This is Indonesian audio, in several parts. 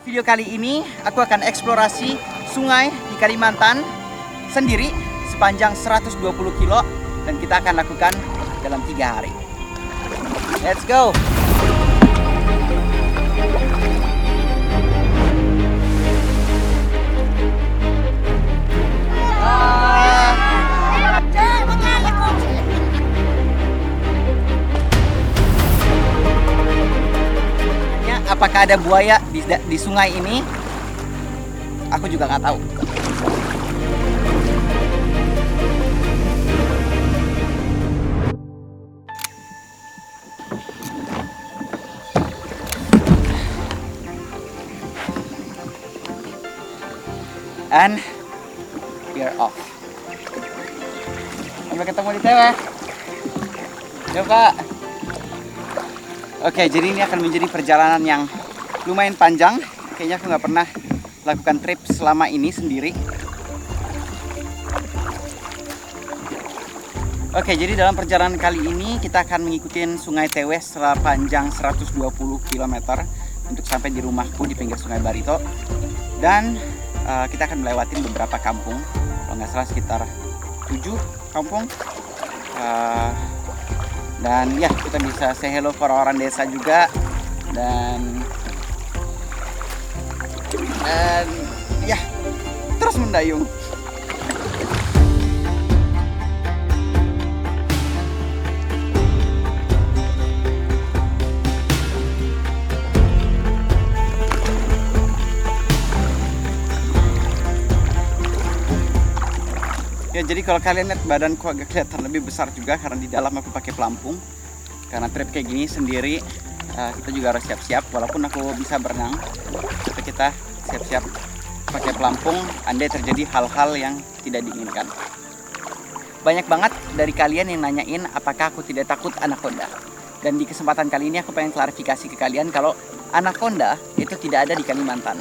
Video kali ini aku akan eksplorasi sungai di Kalimantan sendiri sepanjang 120 kilo dan kita akan lakukan dalam 3 hari. Let's go! Apakah ada buaya di sungai ini? Aku juga nggak tahu. And we're off. Sampai ketemu di TW. Ya Pak. Oke, jadi ini akan menjadi perjalanan yang lumayan panjang. Kayaknya aku nggak pernah lakukan trip selama ini sendiri. Oke, jadi dalam perjalanan kali ini kita akan mengikuti Sungai Tewes sepanjang 120 km untuk sampai di rumahku di pinggir Sungai Barito. Dan kita akan melewati beberapa kampung, kalau nggak salah sekitar 7 kampung. Dan ya, kita bisa say hello ke orang-orang desa juga. Dan ya, terus mendayung. Ya, jadi kalau kalian lihat badanku agak kelihatan lebih besar juga karena di dalam aku pakai pelampung. Karena trip kayak gini sendiri, kita juga harus siap-siap. Walaupun aku bisa berenang, tapi kita siap-siap pakai pelampung andai terjadi hal-hal yang tidak diinginkan. Banyak banget dari kalian yang nanyain apakah aku tidak takut anaconda. Dan di kesempatan kali ini aku pengen klarifikasi ke kalian kalau anaconda itu tidak ada di Kalimantan.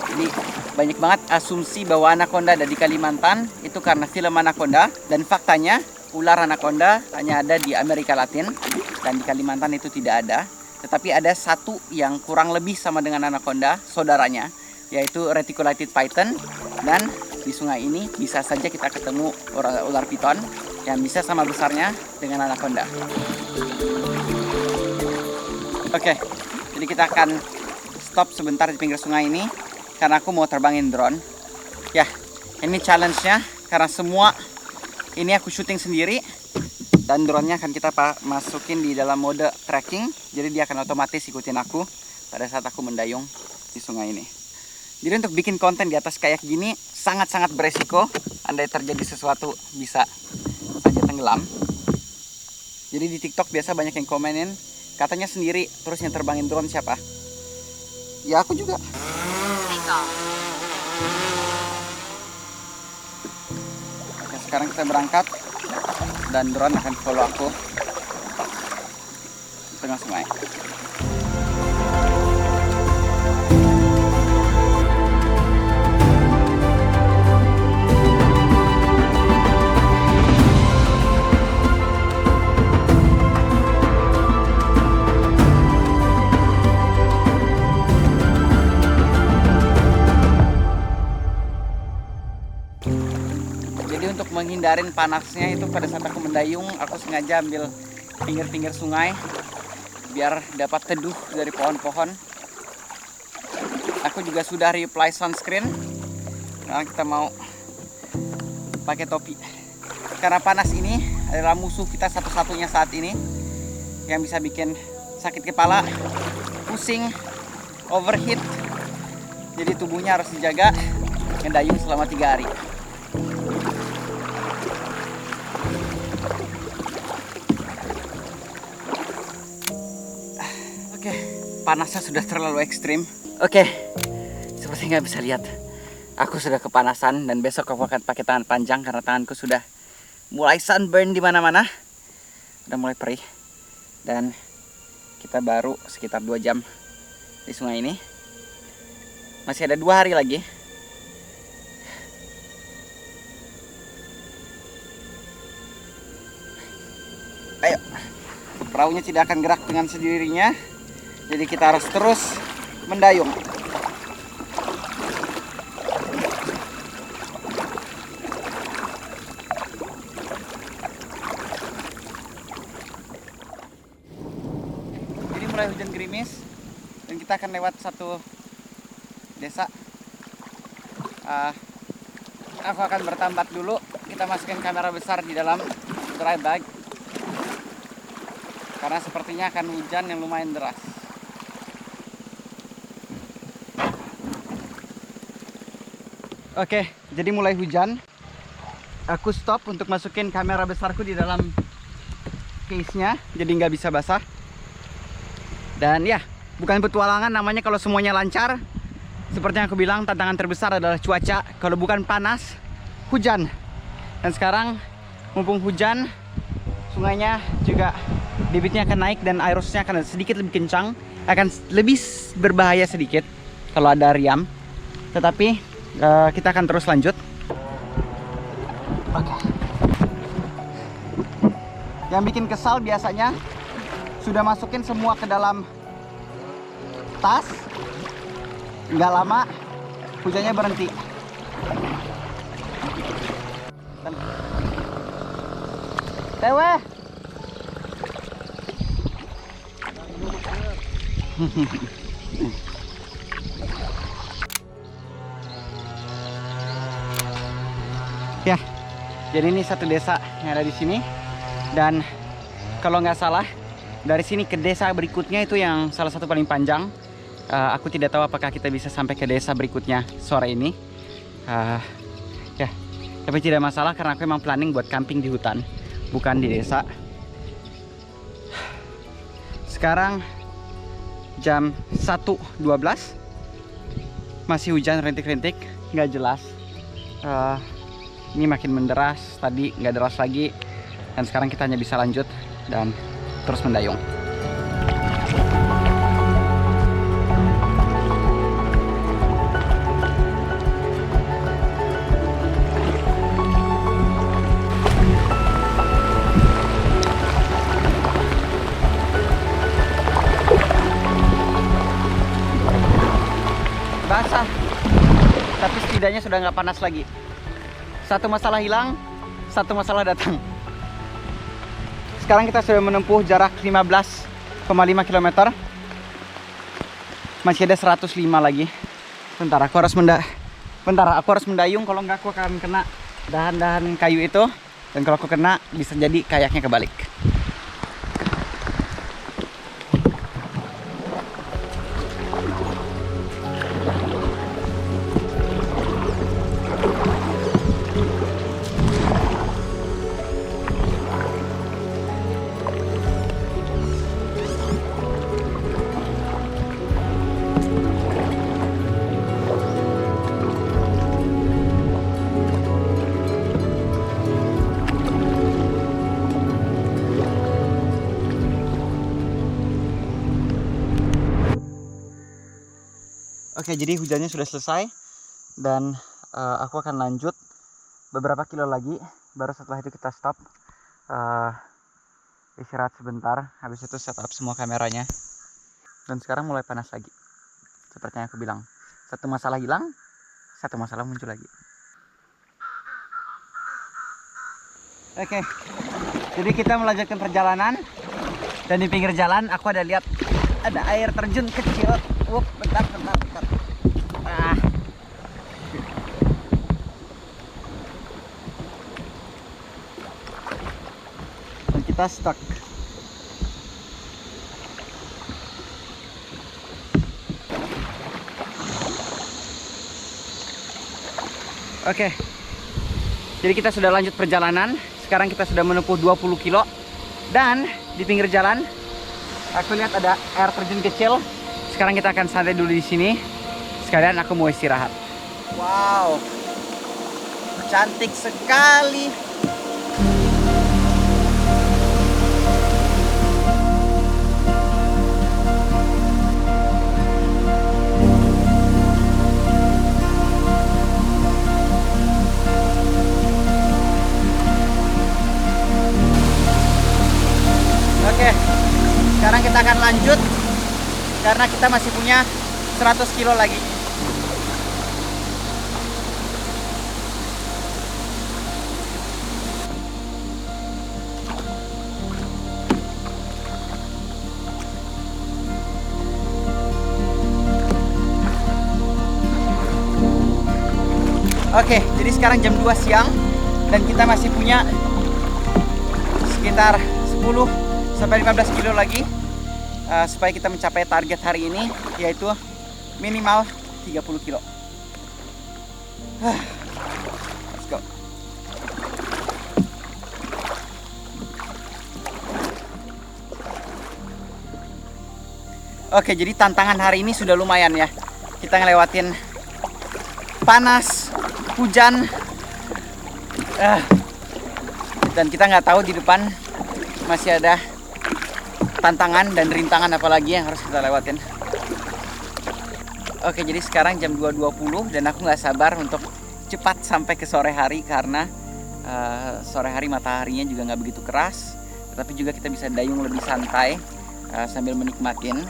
Jadi banyak banget asumsi bahwa anaconda ada di Kalimantan itu karena film Anaconda, dan faktanya ular anaconda hanya ada di Amerika Latin dan di Kalimantan itu tidak ada. Tetapi ada satu yang kurang lebih sama dengan anaconda, saudaranya, yaitu reticulated python. Dan di sungai ini bisa saja kita ketemu ular piton yang bisa sama besarnya dengan anaconda. Oke, jadi kita akan stop sebentar di pinggir sungai ini karena aku mau terbangin drone. Ya, ini challenge-nya karena semua ini aku syuting sendiri dan drone-nya akan kita masukin di dalam mode tracking. Jadi dia akan otomatis ikutin aku pada saat aku mendayung di sungai ini. Jadi untuk bikin konten di atas kayak gini sangat-sangat beresiko. Andai terjadi sesuatu bisa saja tenggelam. Jadi di TikTok biasa banyak yang komenin, katanya sendiri, terus yang terbangin drone siapa? Ya aku juga. Oke, sekarang kita berangkat dan drone akan follow aku di tengah sungai. Untuk menghindarin panasnya itu pada saat aku mendayung, aku sengaja ambil pinggir-pinggir sungai biar dapat teduh dari pohon-pohon. Aku juga sudah reapply sunscreen karena kita mau pakai topi. Karena panas ini adalah musuh kita satu-satunya saat ini yang bisa bikin sakit kepala, pusing, overheat. Jadi tubuhnya harus dijaga, ngedayung selama 3 hari. Oke, panasnya sudah terlalu ekstrim. Oke, seperti nggak bisa lihat, aku sudah kepanasan dan besok aku akan pakai tangan panjang karena tanganku sudah mulai sunburn di mana-mana, udah mulai perih. Dan kita baru sekitar 2 jam di sungai ini. Masih ada 2 hari lagi. Ayo, perahunya tidak akan gerak dengan sendirinya. Jadi kita harus terus mendayung. kita akan lewat satu desa. Aku akan bertambat dulu. Kita masukin kamera besar di dalam dry bag karena sepertinya akan hujan yang lumayan deras. Oke, jadi mulai hujan. Aku stop untuk masukin kamera besarku di dalam case-nya, jadi nggak bisa basah. Dan ya, bukan petualangan namanya kalau semuanya lancar. Seperti yang aku bilang, tantangan terbesar adalah cuaca. Kalau bukan panas, hujan. Dan sekarang, mumpung hujan, sungainya juga debitnya akan naik dan airosnya akan sedikit lebih kencang. Akan lebih berbahaya sedikit kalau ada riam. Tetapi kita akan terus lanjut. Oke. Yang bikin kesal biasanya sudah masukin semua ke dalam tas, nggak lama hujannya berhenti. Tewe. Ya, jadi ini satu desa yang ada di sini. Dan kalau nggak salah, dari sini ke desa berikutnya itu yang salah satu paling panjang. Aku tidak tahu apakah kita bisa sampai ke desa berikutnya sore ini. Ya, tapi tidak masalah karena aku memang planning buat camping di hutan, bukan di desa. Sekarang jam 1.12, masih hujan rintik-rintik, nggak jelas. Ini makin menderas, tadi nggak deras lagi, dan sekarang kita hanya bisa lanjut dan terus mendayung. Basah, tapi setidaknya sudah nggak panas lagi. Satu masalah hilang, satu masalah datang. Sekarang kita sudah menempuh jarak 15,5 km. Masih ada 105 lagi. Bentar, aku harus mendayung. Kalau nggak aku akan kena dahan-dahan kayu itu. Dan kalau aku kena, bisa jadi kayaknya kebalik. Oke, jadi hujannya sudah selesai dan aku akan lanjut beberapa kilo lagi. Baru setelah itu kita stop, istirahat sebentar. Habis itu setup semua kameranya. Dan sekarang mulai panas lagi. Seperti yang aku bilang, satu masalah hilang, satu masalah muncul lagi. Oke, jadi kita melanjutkan perjalanan. Dan di pinggir jalan aku ada lihat ada air terjun kecil. Bentar. Dan kita stuck. Oke. Jadi kita sudah lanjut perjalanan. Sekarang kita sudah menempuh 20 kilo. Dan di pinggir jalan aku lihat ada air terjun kecil. Sekarang kita akan santai dulu di sini. Sekalian aku mau istirahat. Wow, cantik sekali. Oke, sekarang kita akan lanjut karena kita masih punya 100 kilo lagi. Oke, jadi sekarang jam 2 siang dan kita masih punya sekitar 10 sampai 15 kilo lagi supaya kita mencapai target hari ini, yaitu minimal 30 kilo. Let's go. Oke, jadi tantangan hari ini sudah lumayan ya. Kita ngelewatin panas, hujan, dan kita nggak tahu di depan masih ada tantangan dan rintangan apalagi yang harus kita lewatin. Oke, jadi sekarang jam 2.20 dan aku nggak sabar untuk cepat sampai ke sore hari karena sore hari mataharinya juga nggak begitu keras, tetapi juga kita bisa dayung lebih santai sambil menikmatin.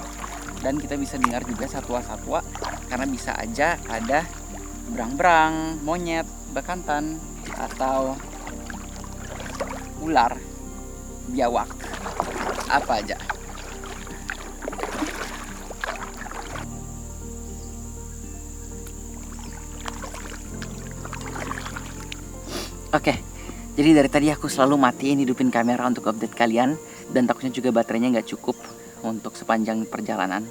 Dan kita bisa dengar juga satwa-satwa karena bisa aja ada berang-berang, monyet, bekantan, atau ular, biawak, apa aja. Oke, jadi dari tadi aku selalu matiin hidupin kamera untuk update kalian, dan takutnya juga baterainya nggak cukup untuk sepanjang perjalanan.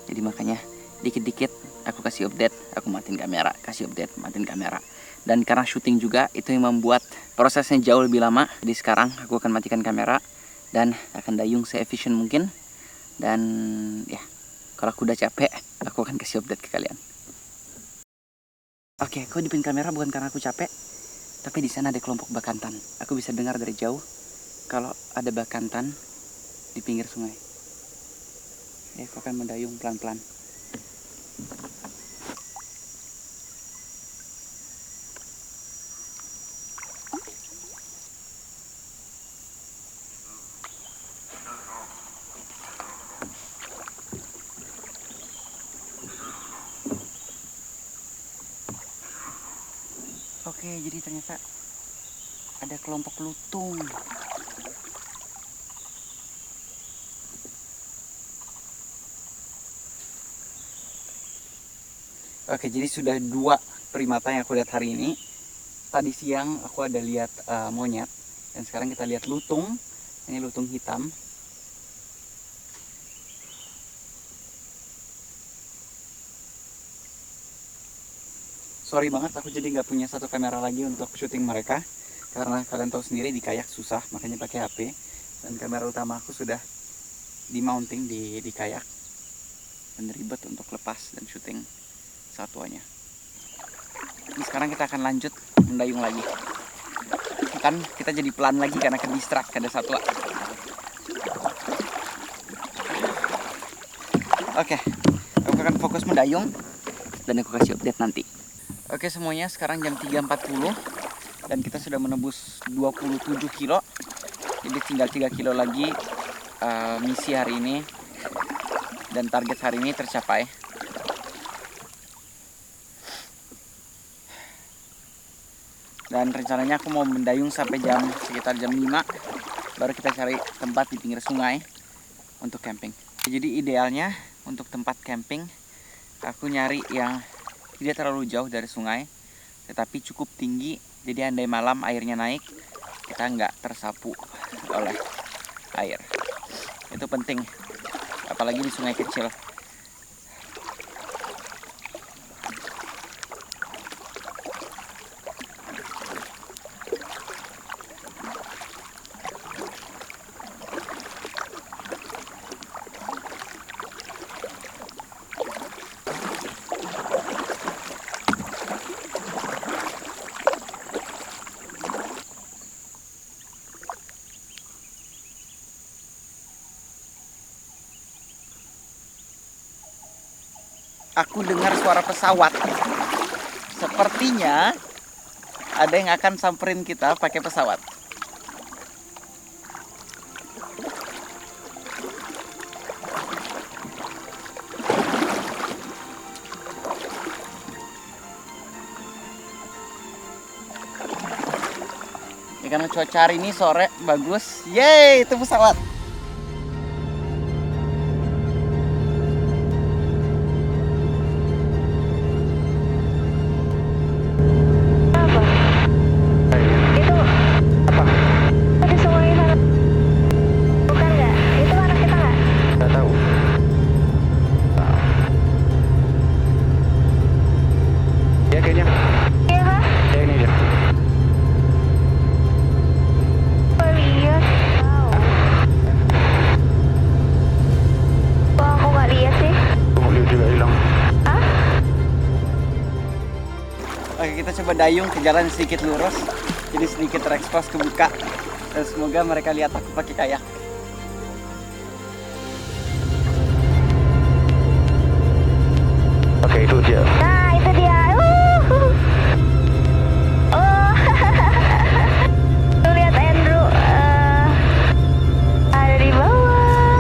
Jadi makanya dikit-dikit aku kasih update, aku matiin kamera, kasih update, matiin kamera. Dan karena syuting juga itu yang membuat prosesnya jauh lebih lama. Jadi sekarang aku akan matikan kamera dan akan dayung se-efficient mungkin. Dan ya, kalau aku udah capek, aku akan kasih update ke kalian. Oke, aku hidupin kamera bukan karena aku capek, tapi di sana ada kelompok bekantan. Aku bisa dengar dari jauh kalau ada bekantan di pinggir sungai. Ya, aku akan mendayung pelan-pelan. Oke, jadi ternyata ada kelompok lutung. Oke, jadi sudah 2 primata yang aku lihat hari ini. Tadi siang aku ada lihat monyet, dan sekarang kita lihat lutung. Ini lutung hitam. Sorry banget, aku jadi nggak punya satu kamera lagi untuk syuting mereka, karena kalian tahu sendiri di kayak susah, makanya pakai HP. Dan kamera utama aku sudah di mounting di kayak, dan ribet untuk lepas dan syuting satuannya. Ini sekarang kita akan lanjut mendayung lagi. Kan kita jadi pelan lagi karena ke distract ada satwa. Oke, aku akan fokus mendayung dan aku kasih update nanti. Oke semuanya, sekarang jam 3.40 dan kita sudah menembus 27 kilo. Jadi tinggal 3 kilo lagi misi hari ini, dan target hari ini tercapai. Dan rencananya aku mau mendayung sampai sekitar jam 5, baru kita cari tempat di pinggir sungai untuk camping. Jadi idealnya untuk tempat camping aku nyari yang tidak terlalu jauh dari sungai, tetapi cukup tinggi. Jadi andai malam airnya naik, kita nggak tersapu oleh air. Itu penting, apalagi di sungai kecil. Aku dengar suara pesawat. Sepertinya ada yang akan samperin kita pakai pesawat. Ya, karena cuaca hari ini sore bagus. Yeay, itu pesawat. kayaknya. Iya kah? Ya ini dia. Oh iya. Wow. Kok aku nggak lihat sih? Lihat juga hilang. Hah? Oke, kita coba dayung ke jalan sedikit lurus, jadi sedikit terekspos kebuka, dan semoga mereka lihat aku pakai kayak. Oke, itu dia. Nah, itu dia. Oh. Tuh lihat Andrew ada di bawah.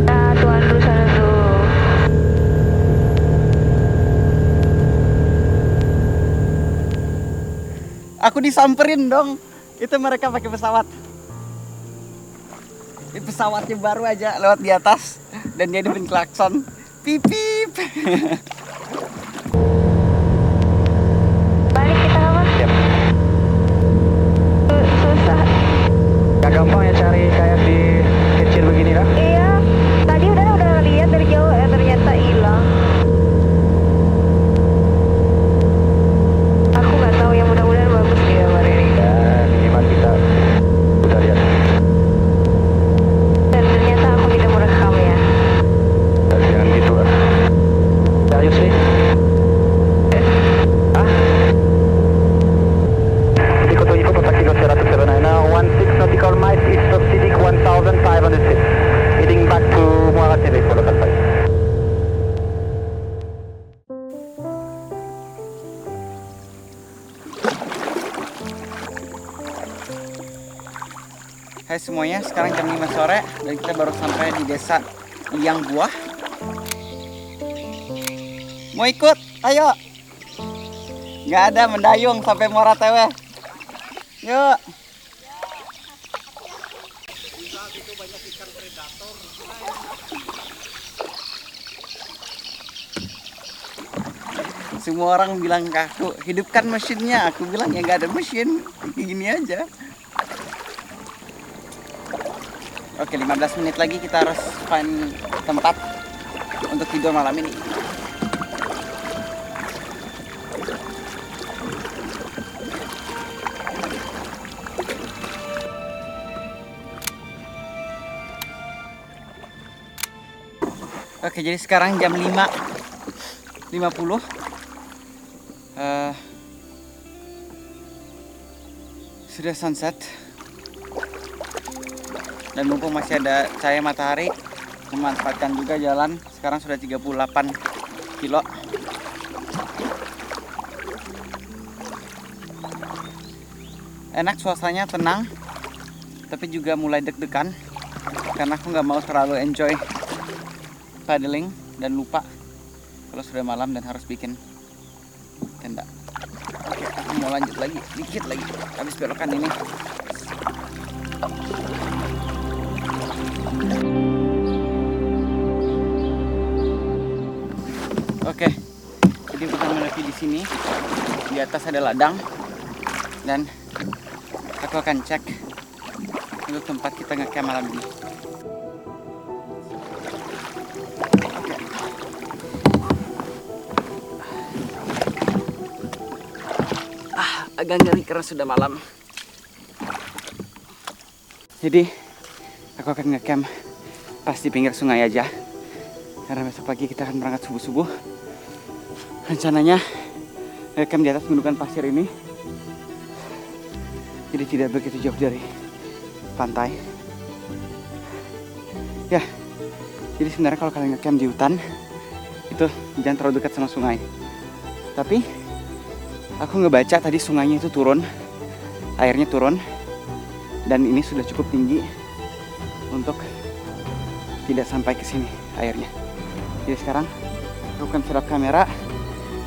Nah, tuh Andrew sana tuh. Aku disamperin dong. Itu mereka pakai pesawat. Ini pesawatnya baru aja lewat di atas dan dia diberi klakson. Pip pip. Balik kita apa? Yap. Susah. Gak gampang ya cari kayak di kecil begini lah. Iya. Tadi udah lihat dari jauh, ternyata hilang. Aku nggak tahu ya, mudah-mudahan bagus dia hari ini. Ya, minimal kita udah lihat. Dan ternyata aku tidak merekam ya. Jangan gitu lah. Serius nih? Hah? Tico to Eco, contact kilo 107 now 16 nautical miles east of Sidik 1500 feet. Heading back to Muara TV for local flight. Hai semuanya, sekarang jam 5 sore dan kita baru sampai di desa Liang Buah. Mau ikut? Ayo. Nggak ada mendayung sampai Muara Tewe. Yuk. Semua orang bilang ke aku, hidupkan mesinnya. Aku bilang ya nggak ada mesin, kayak gini aja. Oke, 15 menit lagi kita harus find tempat untuk tidur malam ini. Oke, jadi sekarang jam 5.50. Sudah sunset. Dan mumpung masih ada cahaya matahari, memanfaatkan juga jalan. Sekarang sudah 38 kilo. Enak, suasananya tenang, tapi juga mulai deg-degan karena aku nggak mau terlalu enjoy paddling dan lupa kalau sudah malam dan harus bikin tenda. Oke, aku mau lanjut lagi, dikit lagi habis belokan ini. Oke, jadi kita menepi di sini. Di atas ada ladang dan aku akan cek untuk tempat kita ngecamp malam ini. Oke. Agak ngeri karena sudah malam. Jadi aku akan ngecamp pas di pinggir sungai aja. Karena besok pagi kita akan berangkat subuh-subuh. Rencananya ngecamp di atas gundukan pasir ini. Jadi tidak begitu jauh dari pantai. Ya, jadi sebenarnya kalau kalian ngecamp di hutan itu jangan terlalu dekat sama sungai. Tapi aku ngebaca tadi sungainya itu turun, airnya turun, dan ini sudah cukup tinggi untuk tidak sampai ke sini airnya. Jadi sekarang aku akan set up kamera,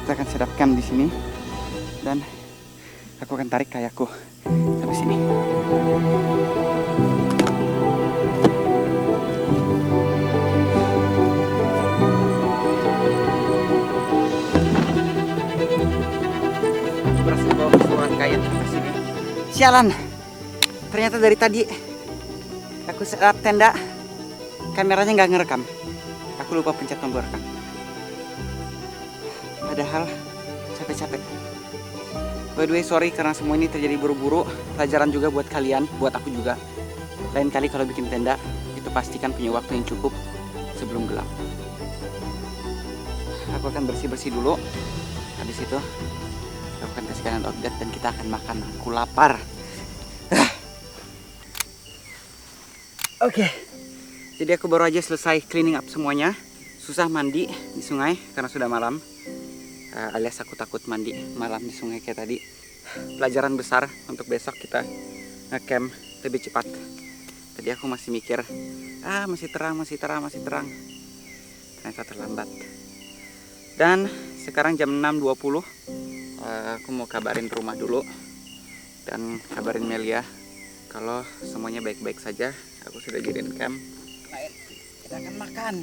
kita akan set up cam di sini, dan aku akan tarik kayakku sampai sini. Aku berhasil bawa keseluruhan kayak ke sini. Sialan, ternyata dari tadi aku set up tenda, kameranya nggak ngerekam. Aku aku lupa pencet tombol rekam. Padahal capek-capek. By the way, sorry karena semua ini terjadi buru-buru. Pelajaran juga buat kalian, buat aku juga. Lain kali kalau bikin tenda, itu pastikan punya waktu yang cukup sebelum gelap. Aku akan bersih-bersih dulu. Habis itu aku akan kasih kalian update dan kita akan makan. Aku lapar. Oke. Jadi aku baru aja selesai cleaning up semuanya. Susah mandi di sungai karena sudah malam. Alias aku takut mandi malam di sungai kayak tadi. Pelajaran besar untuk besok kita nge-camp lebih cepat. Tadi aku masih mikir, masih terang. Ternyata terlambat. Dan sekarang jam 6.20. Aku mau kabarin rumah dulu dan kabarin Melia kalau semuanya baik-baik saja. Aku sudah jadiin camp. Kita akan makan.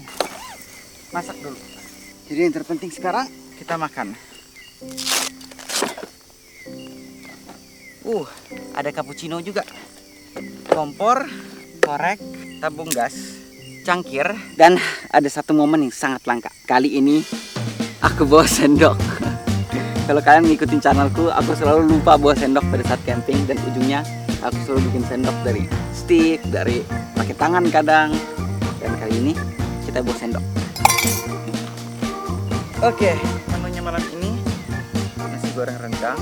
Masak dulu. Jadi yang terpenting sekarang kita makan. Ada cappuccino juga. Kompor, korek, tabung gas, cangkir, dan ada satu momen yang sangat langka. Kali ini aku bawa sendok. Kalau kalian ngikutin channelku, aku selalu lupa bawa sendok pada saat camping dan ujungnya aku selalu bikin sendok dari stick, dari pakai tangan kadang. Dan kali ini kita bawa sendok. Oke, menunya malam ini nasi goreng rendang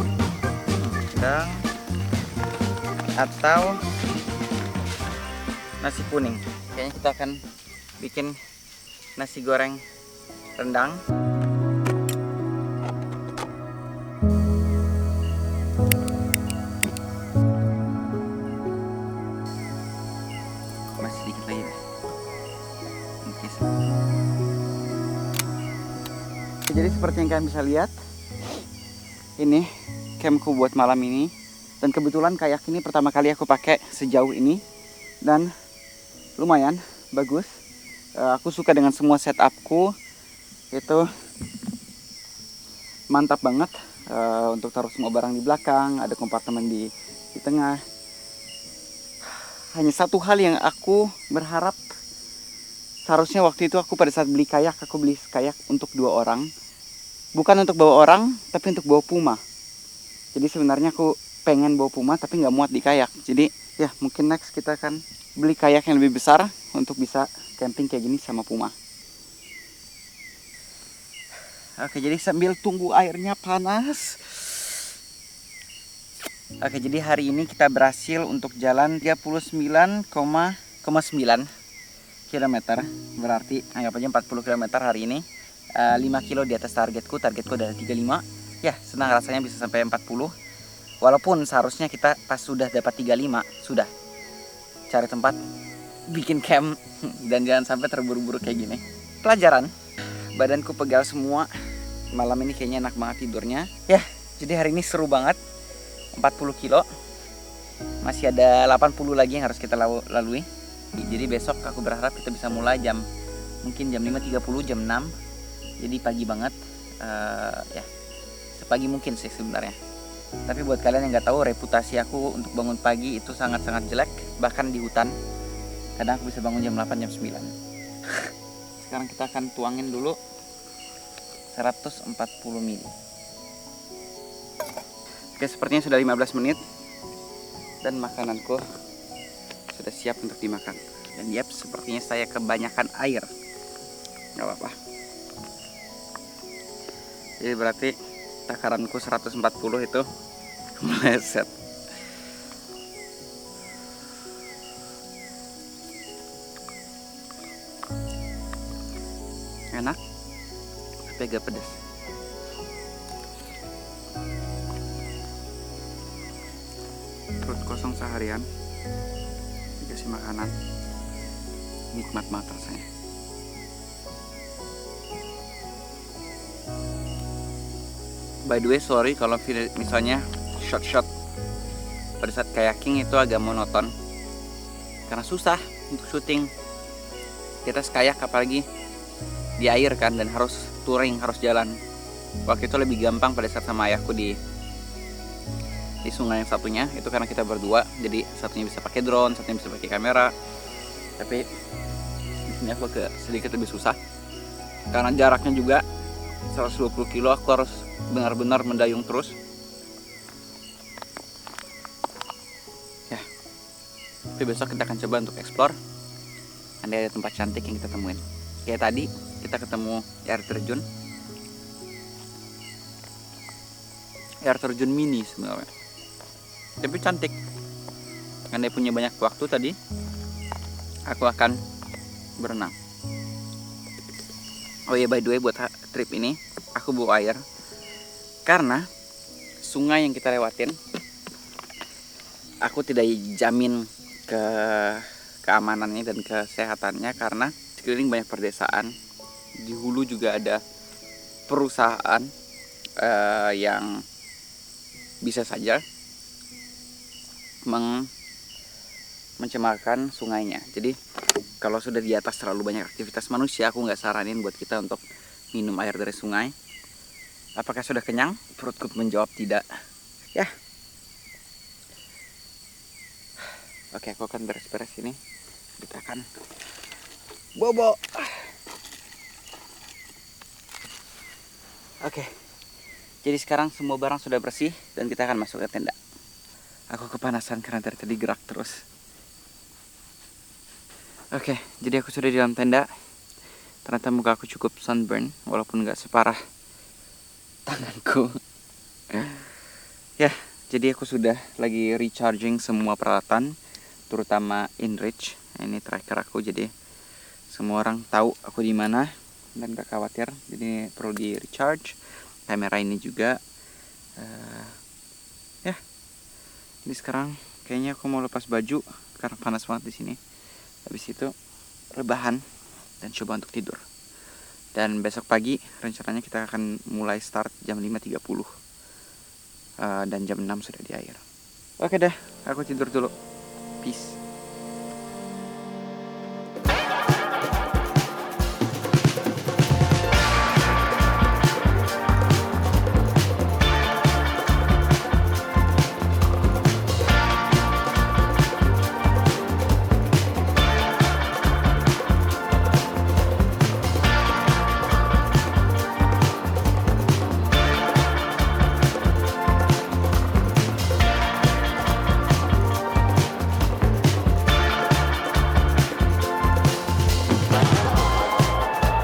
atau nasi kuning. Kayaknya kita akan bikin nasi goreng rendang. Masih dikit lagi deh. Jadi seperti yang kalian bisa lihat, ini campku buat malam ini. Dan kebetulan kayak ini pertama kali aku pakai sejauh ini dan lumayan bagus. Aku suka dengan semua setupku, itu mantap banget. Untuk taruh semua barang di belakang, ada kompartemen di tengah. Hanya satu hal yang aku berharap, seharusnya waktu itu aku pada saat beli kayak, aku beli kayak untuk 2 orang. Bukan untuk bawa orang, tapi untuk bawa Puma. Jadi sebenarnya aku pengen bawa Puma, tapi nggak muat di kayak. Jadi ya mungkin next kita akan beli kayak yang lebih besar untuk bisa camping kayak gini sama Puma. Oke, jadi sambil tunggu airnya panas. Oke, jadi hari ini kita berhasil untuk jalan 39,9 km. Berarti anggap aja 40 km hari ini. 5 kilo di atas targetku adalah 35. Ya, senang rasanya bisa sampai 40. Walaupun seharusnya kita pas sudah dapat 35, sudah cari tempat, bikin camp, dan jangan sampai terburu-buru kayak gini. Pelajaran, badanku pegal semua. Malam ini kayaknya enak banget tidurnya. Ya, jadi hari ini seru banget. 40 kilo. Masih ada 80 lagi yang harus kita lalui. Jadi besok aku berharap kita bisa mulai mungkin jam 5.30, jam 6. Jadi pagi banget. Ya, sepagi mungkin sih sebenarnya. Tapi buat kalian yang nggak tahu, reputasi aku untuk bangun pagi itu sangat-sangat jelek. Bahkan di hutan, kadang aku bisa bangun jam 8, jam 9. Sekarang kita akan tuangin dulu 140 ml. Oke, sepertinya sudah 15 menit. Dan makananku sudah siap untuk dimakan. Dan yap, sepertinya saya kebanyakan air. Gak apa-apa. Jadi berarti takaranku 140 itu meleset. Enak, tapi agak pedas. Perut kosong seharian, dikasih makanan, nikmat banget rasanya. By the way, sorry kalau misalnya shot pada saat kayaking itu agak monoton karena susah untuk syuting. Kita kayak apalagi di air kan, dan harus touring, harus jalan. Waktu itu lebih gampang pada saat sama ayahku di sungai yang satunya, itu karena kita berdua, jadi satunya bisa pakai drone, satunya bisa pakai kamera. Tapi di ini aku agak sedikit lebih susah karena jaraknya juga 120 kilo. Aku harus benar-benar mendayung terus ya. Tapi besok kita akan coba untuk explore. Nanti ada tempat cantik yang kita temuin. Kayak tadi kita ketemu air terjun mini sebenarnya, tapi cantik. Andai punya banyak waktu tadi, aku akan berenang. Oh iya, by the way, buat trip ini aku bawa air karena sungai yang kita lewatin aku tidak jamin keamanannya dan kesehatannya karena sekeliling banyak perdesaan. Di hulu juga ada perusahaan yang bisa saja mencemarkan sungainya. Jadi kalau sudah di atas terlalu banyak aktivitas manusia, aku nggak saranin buat kita untuk minum air dari sungai. Apakah sudah kenyang? Perutku menjawab tidak. Ya. Oke, aku akan beres-beres ini. Kita akan bobo. Oke. Jadi sekarang semua barang sudah bersih dan kita akan masuk ke tenda. Aku kepanasan karena dari tadi gerak terus. Oke, jadi aku sudah di dalam tenda. Ternyata muka aku cukup sunburn, walaupun nggak separah tanganku. Ya, jadi aku sudah lagi recharging semua peralatan, terutama InReach. Ini tracker aku, jadi semua orang tahu aku di mana dan gak khawatir. Jadi perlu di recharge. Kamera ini juga. Ya, jadi sekarang kayaknya aku mau lepas baju karena panas banget di sini. Habis itu rebahan dan coba untuk tidur. Dan besok pagi rencananya kita akan mulai start jam 5.30 dan jam 6 sudah di air. Oke dah, aku tidur dulu. Peace.